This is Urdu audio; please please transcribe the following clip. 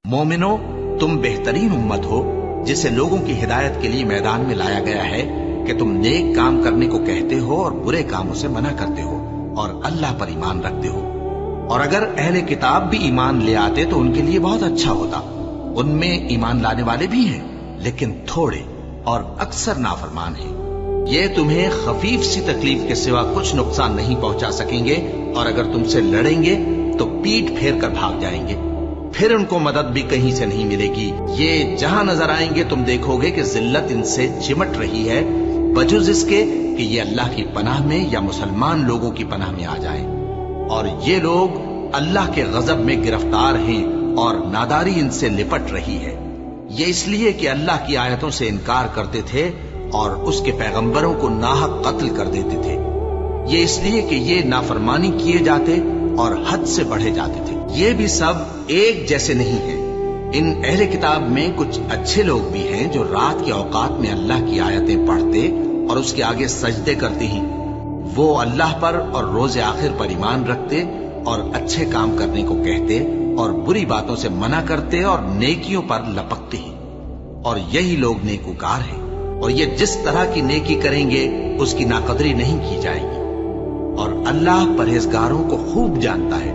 مومنو، تم بہترین امت ہو جسے لوگوں کی ہدایت کے لیے میدان میں لایا گیا ہے کہ تم نیک کام کرنے کو کہتے ہو اور برے کاموں سے منع کرتے ہو اور اللہ پر ایمان رکھتے ہو۔ اور اگر اہل کتاب بھی ایمان لے آتے تو ان کے لیے بہت اچھا ہوتا۔ ان میں ایمان لانے والے بھی ہیں لیکن تھوڑے اور اکثر نافرمان ہیں۔ یہ تمہیں خفیف سی تکلیف کے سوا کچھ نقصان نہیں پہنچا سکیں گے، اور اگر تم سے لڑیں گے تو پیٹ پھیر کر بھاگ جائیں گے، پھر ان کو مدد بھی کہیں سے نہیں ملے گی۔ یہ جہاں نظر آئیں گے تم دیکھو گے کہ ذلت ان سے چمٹ رہی ہے، بجز اس کے کہ یہ اللہ کی پناہ میں یا مسلمان لوگوں کی پناہ میں آ جائیں۔ اور یہ لوگ اللہ کے غضب میں گرفتار ہیں اور ناداری ان سے لپٹ رہی ہے۔ یہ اس لیے کہ اللہ کی آیتوں سے انکار کرتے تھے اور اس کے پیغمبروں کو ناحق قتل کر دیتے تھے۔ یہ اس لیے کہ یہ نافرمانی کیے جاتے اور حد سے بڑھے جاتے تھے۔ یہ بھی سب ایک جیسے نہیں ہیں۔ ان اہل کتاب میں کچھ اچھے لوگ بھی ہیں جو رات کے اوقات میں اللہ کی آیتیں پڑھتے اور اس کے آگے سجدے کرتے ہیں۔ وہ اللہ پر اور روز آخر پر ایمان رکھتے اور اچھے کام کرنے کو کہتے اور بری باتوں سے منع کرتے اور نیکیوں پر لپکتے ہیں، اور یہی لوگ نیکوکار ہیں۔ اور یہ جس طرح کی نیکی کریں گے اس کی ناقدری نہیں کی جائے گی، اور اللہ پرہیزگاروں کو خوب جانتا ہے۔